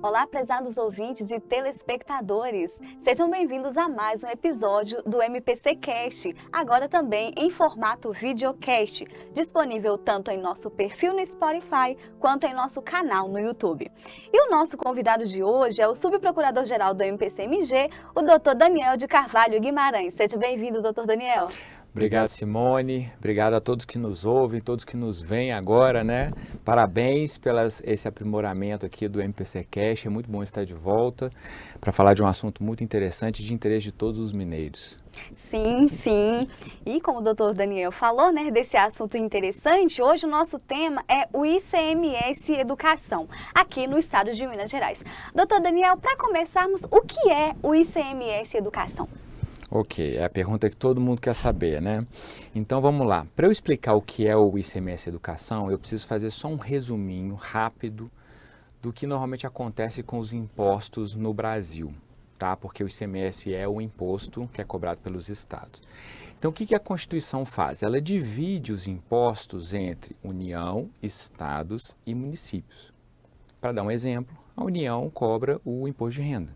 Olá, prezados ouvintes e telespectadores. Sejam bem-vindos a mais um episódio do MPC Cast, agora também em formato videocast, disponível tanto em nosso perfil no Spotify quanto em nosso canal no YouTube. E o nosso convidado de hoje é o subprocurador-geral do MPC-MG, o Dr. Daniel de Carvalho Guimarães. Seja bem-vindo, Dr. Daniel. Obrigado, Simone. Obrigado a todos que nos ouvem, todos que nos veem agora, né? Parabéns pelo esse aprimoramento aqui do MPC Cash. É muito bom estar de volta para falar de um assunto muito interessante de interesse de todos os mineiros. Sim, sim. E como o doutor Daniel falou, né, desse assunto interessante, hoje o nosso tema é o ICMS Educação, aqui no estado de Minas Gerais. Doutor Daniel, para começarmos, o que é o ICMS Educação? Ok, é a pergunta que todo mundo quer saber, né? Então vamos lá. Para eu explicar o que é o ICMS Educação, eu preciso fazer só um resuminho rápido do que normalmente acontece com os impostos no Brasil, tá? Porque o ICMS é o imposto que é cobrado pelos estados. Então o que a Constituição faz? Ela divide os impostos entre União, estados e municípios. Para dar um exemplo, a União cobra o imposto de renda,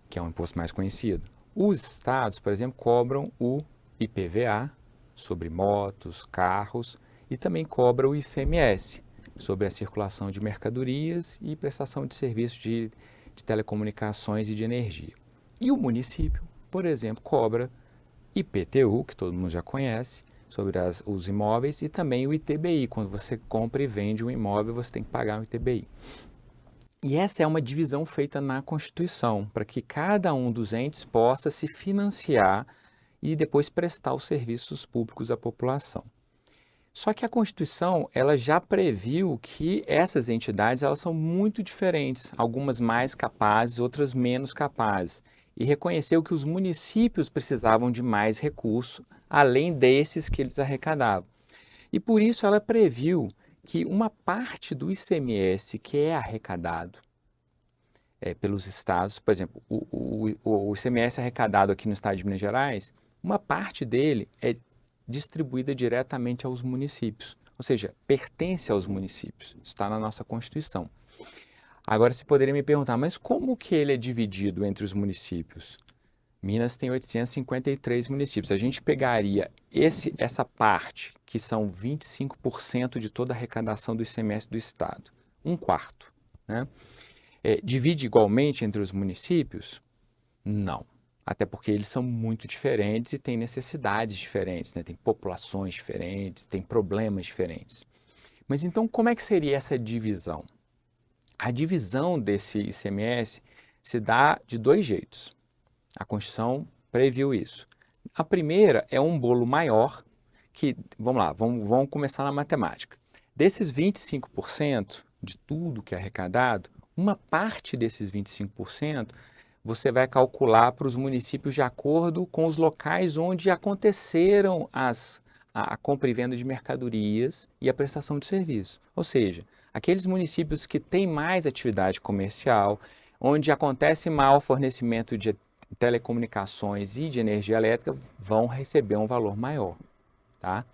que é um imposto mais conhecido. Os estados, por exemplo, cobram o IPVA sobre motos, carros e também cobram o ICMS sobre a circulação de mercadorias e prestação de serviços de telecomunicações e de energia. E o município, por exemplo, cobra IPTU, que todo mundo já conhece, sobre os imóveis, e também o ITBI. Quando você compra e vende um imóvel, você tem que pagar um ITBI. E essa é uma divisão feita na Constituição, para que cada um dos entes possa se financiar e depois prestar os serviços públicos à população. Só que a Constituição, ela já previu que essas entidades, elas são muito diferentes, algumas mais capazes, outras menos capazes, e reconheceu que os municípios precisavam de mais recursos, além desses que eles arrecadavam. E por isso ela previu que uma parte do ICMS que é arrecadado pelos estados, por exemplo, o ICMS arrecadado aqui no estado de Minas Gerais, uma parte dele é distribuída diretamente aos municípios, ou seja, pertence aos municípios, está na nossa Constituição. Agora você poderia me perguntar, mas como que ele é dividido entre os municípios? Minas tem 853 municípios. A gente pegaria essa parte, que são 25% de toda a arrecadação do ICMS do Estado, um quarto, né? Divide igualmente entre os municípios? Não. Até porque eles são muito diferentes e têm necessidades diferentes, né? Tem populações diferentes, tem problemas diferentes. Mas então, como é que seria essa divisão? A divisão desse ICMS se dá de dois jeitos. A Constituição previu isso. A primeira é um bolo maior, que, vamos lá, vamos começar na matemática. Desses 25% de tudo que é arrecadado, uma parte desses 25% você vai calcular para os municípios de acordo com os locais onde aconteceram a compra e venda de mercadorias e a prestação de serviço. Ou seja, aqueles municípios que têm mais atividade comercial, onde acontece maior fornecimento de telecomunicações e de energia elétrica, vão receber um valor maior, tá?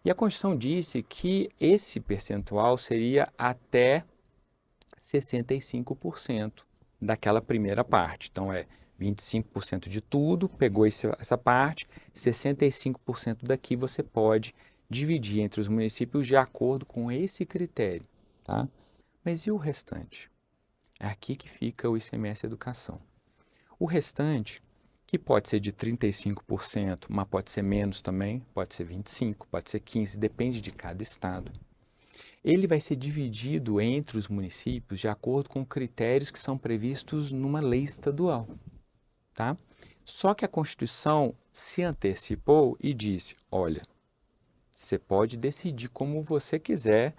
E a Constituição disse que esse percentual seria até 65% daquela primeira parte. Então, 25% de tudo, pegou essa parte, 65% daqui você pode dividir entre os municípios de acordo com esse critério, tá? Mas e o restante? É aqui que fica o ICMS Educação. O restante, que pode ser de 35%, mas pode ser menos também, pode ser 25%, pode ser 15%, depende de cada estado. Ele vai ser dividido entre os municípios de acordo com critérios que são previstos numa lei estadual, tá? Só que a Constituição se antecipou e disse, olha, você pode decidir como você quiser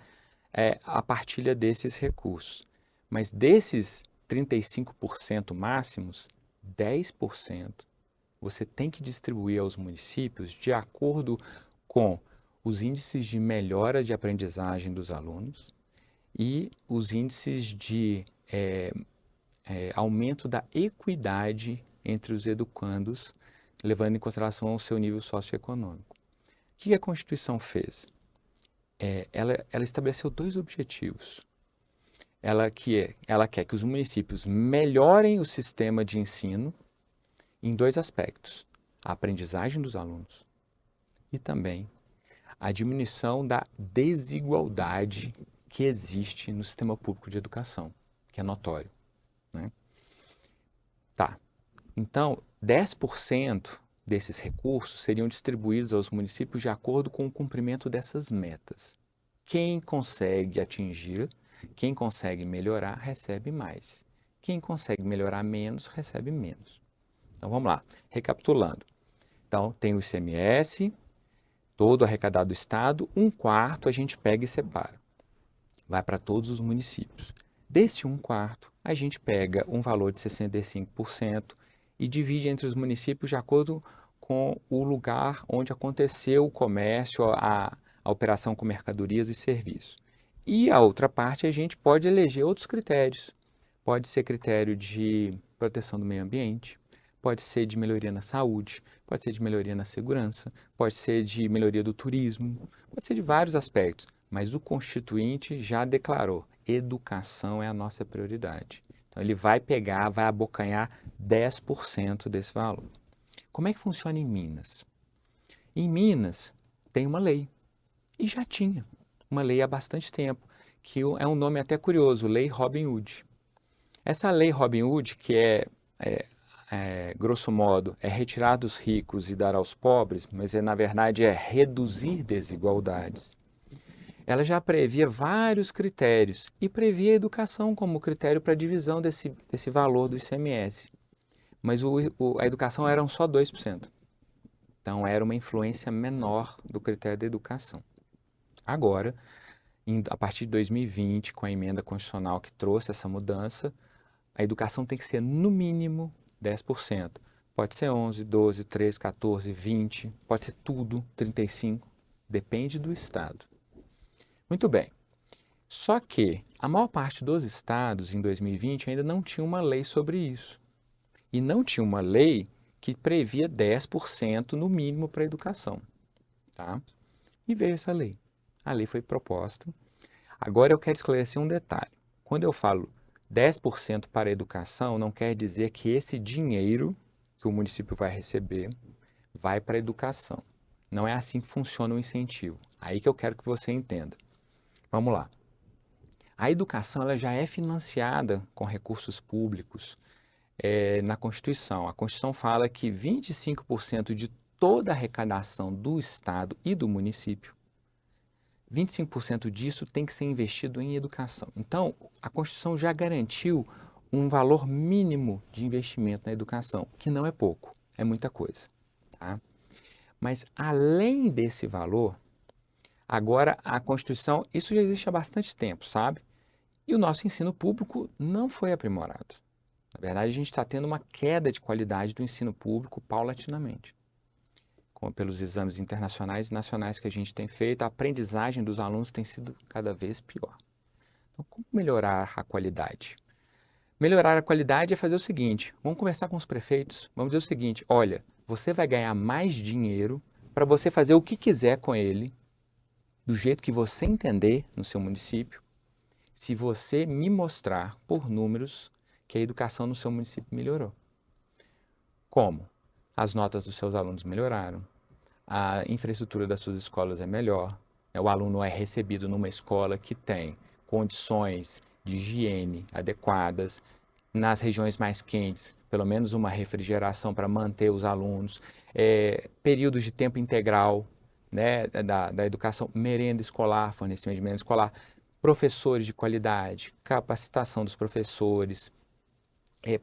a partilha desses recursos, mas desses 35% máximos, 10% você tem que distribuir aos municípios de acordo com os índices de melhora de aprendizagem dos alunos e os índices de aumento da equidade entre os educandos, levando em consideração o seu nível socioeconômico. O que a Constituição fez? Ela estabeleceu dois objetivos. ela quer que os municípios melhorem o sistema de ensino em dois aspectos: a aprendizagem dos alunos e também a diminuição da desigualdade que existe no sistema público de educação, que é notório, né? Tá. Então, 10% desses recursos seriam distribuídos aos municípios de acordo com o cumprimento dessas metas. Quem consegue atingir, quem consegue melhorar, recebe mais. Quem consegue melhorar menos, recebe menos. Então, vamos lá. Recapitulando. Então, tem o ICMS, todo arrecadado do Estado, 1/4 a gente pega e separa. Vai para todos os municípios. Desse 1/4, a gente pega um valor de 65% e divide entre os municípios de acordo com o lugar onde aconteceu o comércio, a operação com mercadorias e serviços. E a outra parte a gente pode eleger outros critérios. Pode ser critério de proteção do meio ambiente, pode ser de melhoria na saúde, pode ser de melhoria na segurança, pode ser de melhoria do turismo, pode ser de vários aspectos. Mas o Constituinte já declarou: educação é a nossa prioridade. Então, ele vai pegar, vai abocanhar 10% desse valor. Como é que funciona em Minas? Em Minas, tem uma lei, e já tinha uma lei há bastante tempo, que é um nome até curioso, Lei Robin Hood. Essa Lei Robin Hood, que grosso modo, é retirar dos ricos e dar aos pobres, mas na verdade é reduzir desigualdades. Ela já previa vários critérios e previa a educação como critério para a divisão desse valor do ICMS. Mas a educação eram só 2%. Então, era uma influência menor do critério da educação. Agora, a partir de 2020, com a emenda constitucional que trouxe essa mudança, a educação tem que ser, no mínimo, 10%. Pode ser 11, 12, 13, 14, 20, pode ser tudo, 35, depende do estado. Muito bem. Só que a maior parte dos estados, em 2020, ainda não tinha uma lei sobre isso. E não tinha uma lei que previa 10% no mínimo para a educação. Tá? E veio essa lei. A lei foi proposta. Agora eu quero esclarecer um detalhe. Quando eu falo 10% para a educação, não quer dizer que esse dinheiro que o município vai receber vai para a educação. Não é assim que funciona o incentivo. Aí que eu quero que você entenda. Vamos lá. A educação ela já é financiada com recursos públicos na Constituição. A Constituição fala que 25% de toda a arrecadação do Estado e do município, 25% disso tem que ser investido em educação. Então, a Constituição já garantiu um valor mínimo de investimento na educação, que não é pouco, é muita coisa. Tá? Mas, além desse valor, agora a Constituição, isso já existe há bastante tempo, sabe? E o nosso ensino público não foi aprimorado. Na verdade, a gente está tendo uma queda de qualidade do ensino público paulatinamente. Pelos exames internacionais e nacionais que a gente tem feito, a aprendizagem dos alunos tem sido cada vez pior. Então, como melhorar a qualidade? Melhorar a qualidade é fazer o seguinte: vamos conversar com os prefeitos, vamos dizer o seguinte: olha, você vai ganhar mais dinheiro para você fazer o que quiser com ele, do jeito que você entender no seu município, se você me mostrar por números que a educação no seu município melhorou. Como? As notas dos seus alunos melhoraram, a infraestrutura das suas escolas é melhor, o aluno é recebido numa escola que tem condições de higiene adequadas, nas regiões mais quentes, pelo menos uma refrigeração para manter os alunos, períodos de tempo integral, né, da educação, merenda escolar, fornecimento de merenda escolar, professores de qualidade, capacitação dos professores,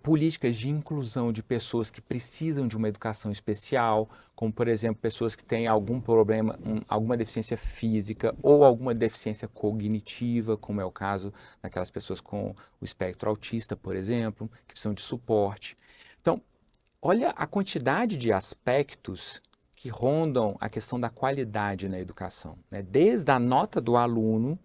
políticas de inclusão de pessoas que precisam de uma educação especial, como, por exemplo, pessoas que têm algum problema, alguma deficiência física ou alguma deficiência cognitiva, como é o caso daquelas pessoas com o espectro autista, por exemplo, que precisam de suporte. Então, olha a quantidade de aspectos que rondam a questão da qualidade na educação, né? Desde a nota do aluno,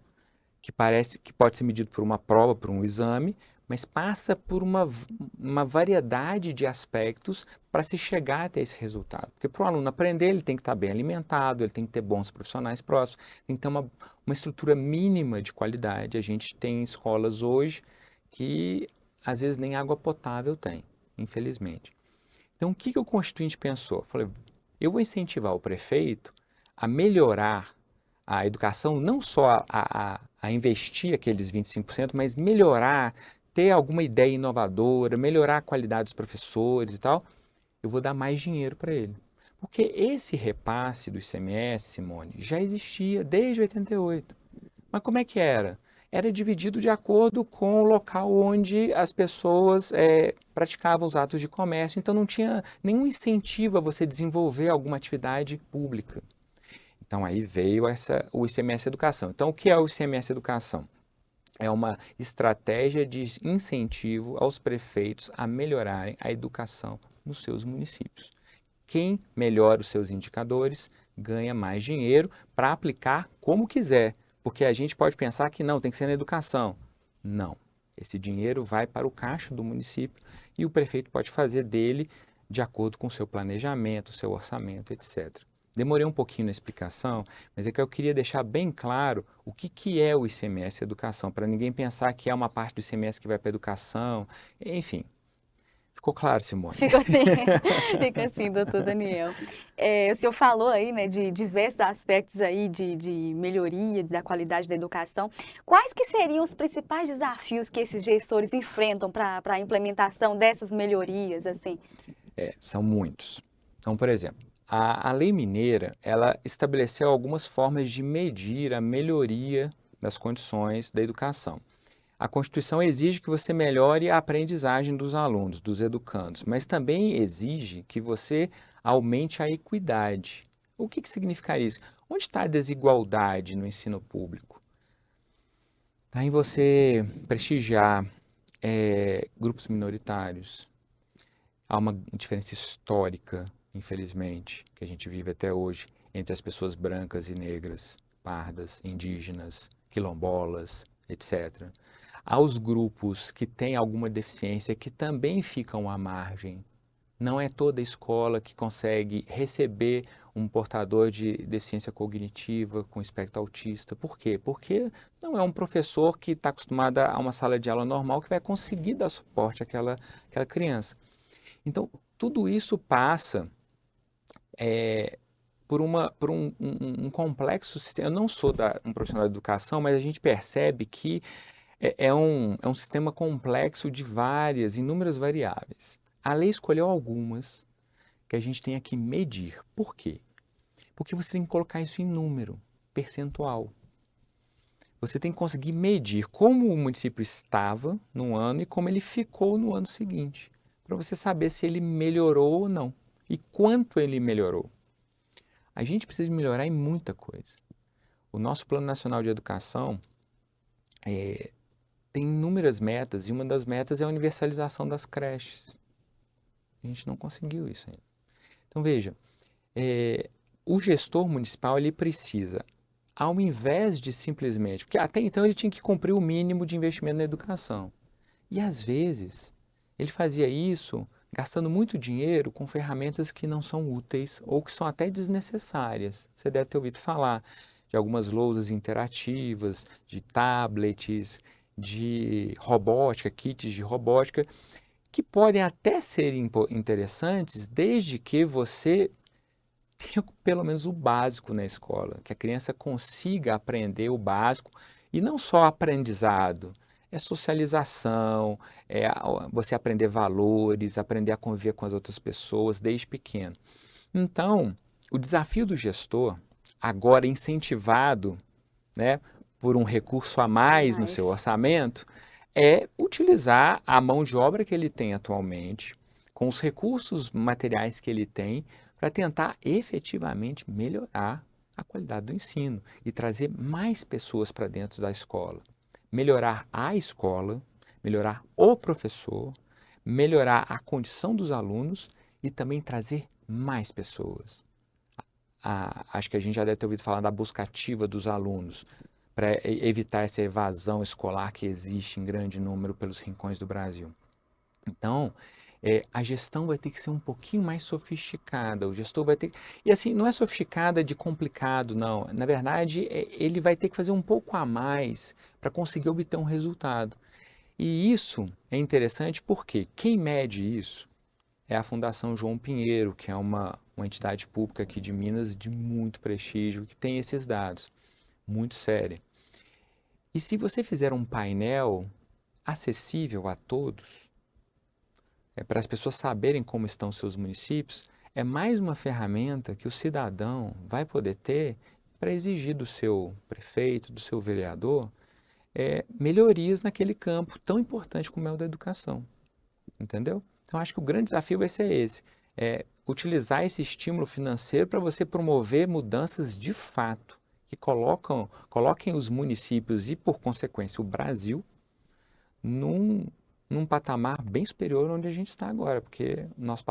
que pode ser medido por uma prova, por um exame, mas passa por uma variedade de aspectos para se chegar até esse resultado. Porque para o aluno aprender, ele tem que estar bem alimentado, ele tem que ter bons profissionais próximos, tem que ter uma estrutura mínima de qualidade. A gente tem escolas hoje que às vezes nem água potável tem, infelizmente. Então, o que o Constituinte pensou? Falei, eu vou incentivar o prefeito a melhorar a educação, não só a investir aqueles 25%, mas melhorar, ter alguma ideia inovadora, melhorar a qualidade dos professores e tal, eu vou dar mais dinheiro para ele. Porque esse repasse do ICMS, Simone, já existia desde 88. Mas como é que era? Era dividido de acordo com o local onde as pessoas praticavam os atos de comércio, então não tinha nenhum incentivo a você desenvolver alguma atividade pública. Então aí veio o ICMS Educação. Então o que é o ICMS Educação? É uma estratégia de incentivo aos prefeitos a melhorarem a educação nos seus municípios. Quem melhora os seus indicadores ganha mais dinheiro para aplicar como quiser, porque a gente pode pensar que não, tem que ser na educação. Não, esse dinheiro vai para o caixa do município e o prefeito pode fazer dele de acordo com o seu planejamento, o seu orçamento, etc. Demorei um pouquinho na explicação, mas é que eu queria deixar bem claro o que é o ICMS Educação, para ninguém pensar que é uma parte do ICMS que vai para a educação, enfim. Ficou claro, Simone? Fica assim, doutor Daniel. O senhor falou aí, né, de diversos aspectos aí de melhoria da qualidade da educação. Quais que seriam os principais desafios que esses gestores enfrentam para a implementação dessas melhorias, assim? São muitos. Então, por exemplo, a lei mineira, ela estabeleceu algumas formas de medir a melhoria das condições da educação. A Constituição exige que você melhore a aprendizagem dos alunos, dos educandos, mas também exige que você aumente a equidade. O que significa isso? Onde está a desigualdade no ensino público? Está em você prestigiar grupos minoritários. Há uma diferença histórica, infelizmente, que a gente vive até hoje, entre as pessoas brancas e negras, pardas, indígenas, quilombolas, etc. Há os grupos que têm alguma deficiência que também ficam à margem. Não é toda escola que consegue receber um portador de deficiência cognitiva com espectro autista. Por quê? Porque não é um professor que está acostumado a uma sala de aula normal que vai conseguir dar suporte àquela criança. Então, tudo isso passa por um complexo sistema. Eu não sou um profissional de educação, mas a gente percebe que é um sistema complexo de inúmeras variáveis. A lei escolheu algumas que a gente tem que medir. Por quê? Porque você tem que colocar isso em número, percentual. Você tem que conseguir medir como o município estava no ano e como ele ficou no ano seguinte, para você saber se ele melhorou ou não e quanto ele melhorou. A gente precisa melhorar em muita coisa. O nosso Plano Nacional de Educação tem inúmeras metas e uma das metas é a universalização das creches. A gente não conseguiu isso ainda. Então veja, o gestor municipal ele precisa, ao invés de simplesmente, porque até então ele tinha que cumprir o mínimo de investimento na educação. E às vezes ele fazia isso gastando muito dinheiro com ferramentas que não são úteis ou que são até desnecessárias. Você deve ter ouvido falar de algumas lousas interativas, de tablets, de robótica, kits de robótica, que podem até ser interessantes desde que você tenha pelo menos o básico na escola, que a criança consiga aprender o básico e não só aprendizado, socialização, você aprender valores, aprender a conviver com as outras pessoas desde pequeno. Então, o desafio do gestor, agora incentivado, né, por um recurso a mais no seu orçamento, é utilizar a mão de obra que ele tem atualmente, com os recursos materiais que ele tem, para tentar efetivamente melhorar a qualidade do ensino e trazer mais pessoas para dentro da escola. Melhorar a escola, melhorar o professor, melhorar a condição dos alunos e também trazer mais pessoas. Acho que a gente já deve ter ouvido falar da busca ativa dos alunos, para evitar essa evasão escolar que existe em grande número pelos rincões do Brasil. Então, a gestão vai ter que ser um pouquinho mais sofisticada, o gestor vai ter... E assim, não é sofisticada de complicado, não. Na verdade, ele vai ter que fazer um pouco a mais para conseguir obter um resultado. E isso é interessante porque quem mede isso é a Fundação João Pinheiro, que é uma entidade pública aqui de Minas de muito prestígio, que tem esses dados, muito séria. E se você fizer um painel acessível a todos, para as pessoas saberem como estão seus municípios, é mais uma ferramenta que o cidadão vai poder ter para exigir do seu prefeito, do seu vereador, melhorias naquele campo tão importante como é o da educação. Entendeu? Então, acho que o grande desafio vai ser esse, utilizar esse estímulo financeiro para você promover mudanças de fato, que coloquem os municípios e, por consequência, o Brasil, num patamar bem superior onde a gente está agora, porque nosso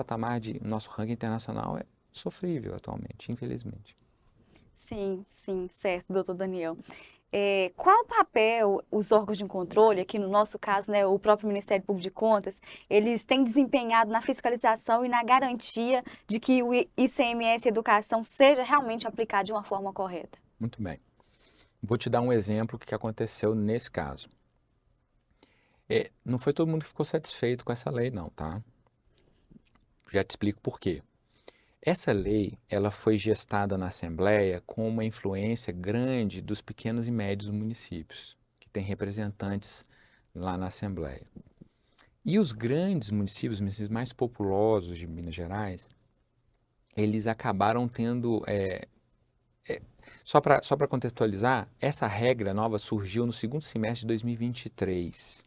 ranking internacional é sofrível atualmente, infelizmente. Sim, sim, certo, doutor Daniel. Qual papel os órgãos de controle, aqui no nosso caso, né, o próprio Ministério Público de Contas, eles têm desempenhado na fiscalização e na garantia de que o ICMS Educação seja realmente aplicado de uma forma correta? Muito bem. Vou te dar um exemplo do que aconteceu nesse caso. Não foi todo mundo que ficou satisfeito com essa lei, não, tá? Já te explico por quê. Essa lei, ela foi gestada na Assembleia com uma influência grande dos pequenos e médios municípios, que têm representantes lá na Assembleia. E os grandes municípios, os municípios mais populosos de Minas Gerais, eles acabaram tendo... Só para contextualizar, essa regra nova surgiu no segundo semestre de 2023.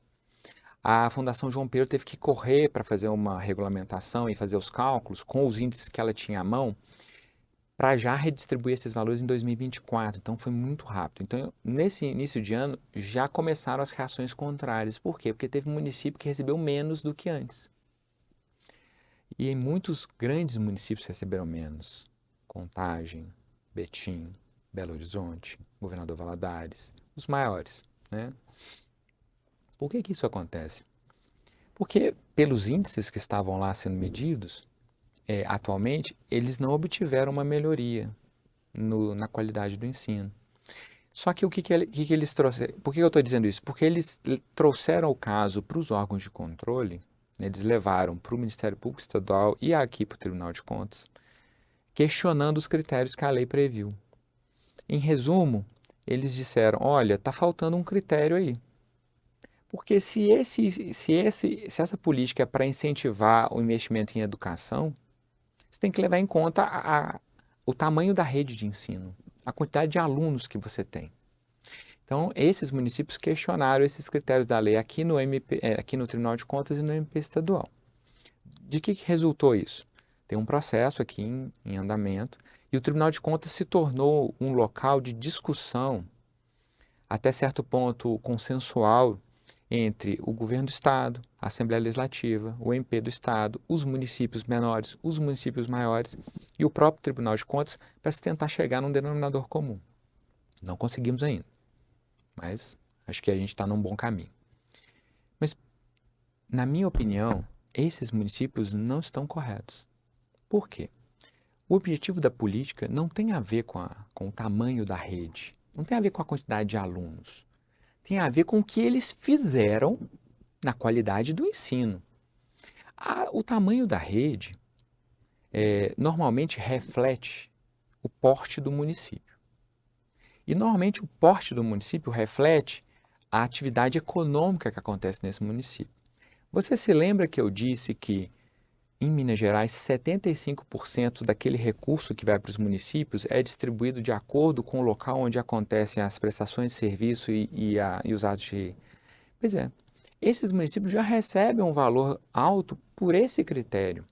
A Fundação João Pinheiro teve que correr para fazer uma regulamentação e fazer os cálculos com os índices que ela tinha à mão para já redistribuir esses valores em 2024. Então, foi muito rápido. Então, nesse início de ano, já começaram as reações contrárias. Por quê? Porque teve município que recebeu menos do que antes. E em muitos grandes municípios receberam menos. Contagem, Betim, Belo Horizonte, Governador Valadares, os maiores, né? Por que isso acontece? Porque pelos índices que estavam lá sendo medidos, atualmente, eles não obtiveram uma melhoria na qualidade do ensino. Só que o que eles trouxeram? Por que eu estou dizendo isso? Porque eles trouxeram o caso para os órgãos de controle, né, eles levaram para o Ministério Público Estadual e aqui para o Tribunal de Contas, questionando os critérios que a lei previu. Em resumo, eles disseram, olha, está faltando um critério aí. Porque se essa política é para incentivar o investimento em educação, você tem que levar em conta o tamanho da rede de ensino, a quantidade de alunos que você tem. Então, esses municípios questionaram esses critérios da lei aqui no Tribunal de Contas e no MP estadual. De que resultou isso? Tem um processo aqui em andamento e o Tribunal de Contas se tornou um local de discussão, até certo ponto consensual, entre o governo do estado, a Assembleia Legislativa, o MP do estado, os municípios menores, os municípios maiores e o próprio Tribunal de Contas para se tentar chegar num denominador comum. Não conseguimos ainda, mas acho que a gente está num bom caminho. Mas, na minha opinião, esses municípios não estão corretos. Por quê? O objetivo da política não tem a ver com o tamanho da rede, não tem a ver com a quantidade de alunos. Tem a ver com o que eles fizeram na qualidade do ensino. O tamanho da rede normalmente reflete o porte do município. E normalmente o porte do município reflete a atividade econômica que acontece nesse município. Você se lembra que eu disse que em Minas Gerais, 75% daquele recurso que vai para os municípios é distribuído de acordo com o local onde acontecem as prestações de serviço e os atos de... Pois é, esses municípios já recebem um valor alto por esse critério.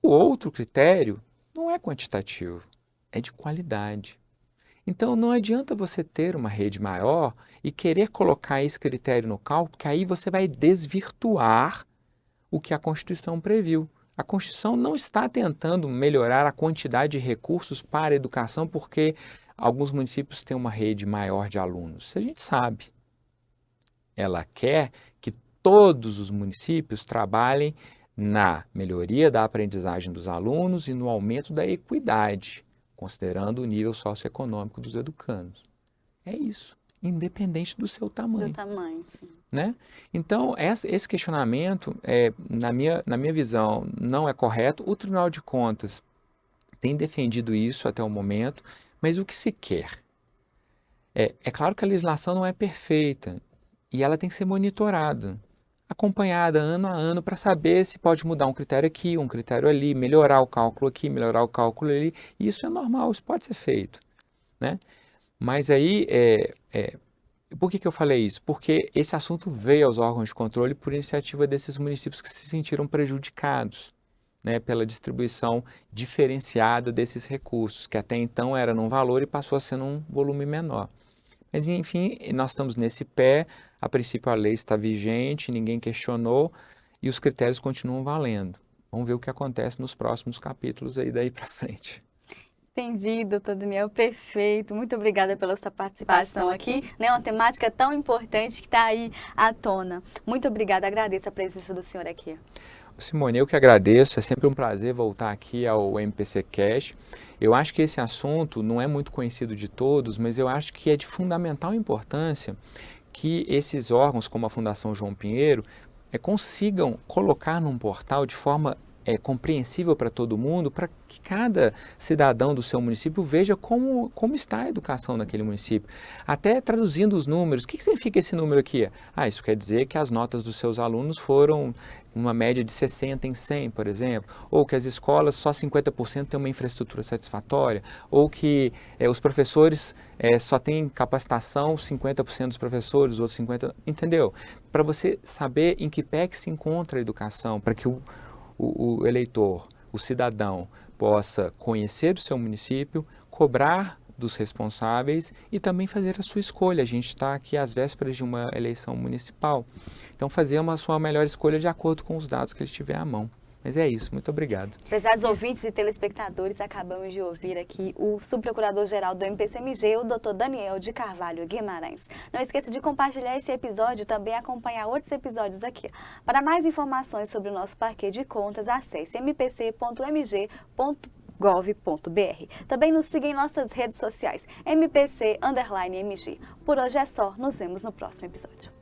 O outro critério não é quantitativo, é de qualidade. Então, não adianta você ter uma rede maior e querer colocar esse critério no cálculo, porque aí você vai desvirtuar o que a Constituição previu. A Constituição não está tentando melhorar a quantidade de recursos para a educação porque alguns municípios têm uma rede maior de alunos. Isso a gente sabe. Ela quer que todos os municípios trabalhem na melhoria da aprendizagem dos alunos e no aumento da equidade, considerando o nível socioeconômico dos educandos. É isso, independente do seu tamanho. Do tamanho, sim. Né? Então, esse questionamento, na minha visão, não é correto. O Tribunal de Contas tem defendido isso até o momento, mas o que se quer? É claro que a legislação não é perfeita e ela tem que ser monitorada, acompanhada ano a ano para saber se pode mudar um critério aqui, um critério ali, melhorar o cálculo aqui, melhorar o cálculo ali. E isso é normal, isso pode ser feito. Né? Mas aí, por que eu falei isso? Porque esse assunto veio aos órgãos de controle por iniciativa desses municípios que se sentiram prejudicados, né, pela distribuição diferenciada desses recursos, que até então era num valor e passou a ser num volume menor. Mas, enfim, nós estamos nesse pé, a princípio a lei está vigente, ninguém questionou e os critérios continuam valendo. Vamos ver o que acontece nos próximos capítulos aí daí para frente. Entendi, doutor Daniel, perfeito. Muito obrigada pela sua participação aqui, né? Uma temática tão importante que está aí à tona. Muito obrigada, agradeço a presença do senhor aqui. Simone, eu que agradeço, é sempre um prazer voltar aqui ao MPC Cash. Eu acho que esse assunto não é muito conhecido de todos, mas eu acho que é de fundamental importância que esses órgãos, como a Fundação João Pinheiro, consigam colocar num portal de forma compreensível para todo mundo, para que cada cidadão do seu município veja como está a educação naquele município. Até traduzindo os números, o que significa esse número aqui? Isso quer dizer que as notas dos seus alunos foram uma média de 60 em 100, por exemplo, ou que as escolas só 50% têm uma infraestrutura satisfatória, ou que os professores só têm capacitação 50% dos professores, os outros 50%, entendeu? Para você saber em que pé que se encontra a educação, para que o eleitor, o cidadão, possa conhecer o seu município, cobrar dos responsáveis e também fazer a sua escolha. A gente está aqui às vésperas de uma eleição municipal, então fazer uma sua melhor escolha de acordo com os dados que ele tiver à mão. Mas é isso, muito obrigado. Prezados ouvintes e telespectadores, acabamos de ouvir aqui o subprocurador-geral do MPCMG, o Dr. Daniel de Carvalho Guimarães. Não esqueça de compartilhar esse episódio e também acompanhar outros episódios aqui. Para mais informações sobre o nosso parquê de contas, acesse mpc.mg.gov.br. Também nos siga em nossas redes sociais, mpc_mg. Por hoje é só, nos vemos no próximo episódio.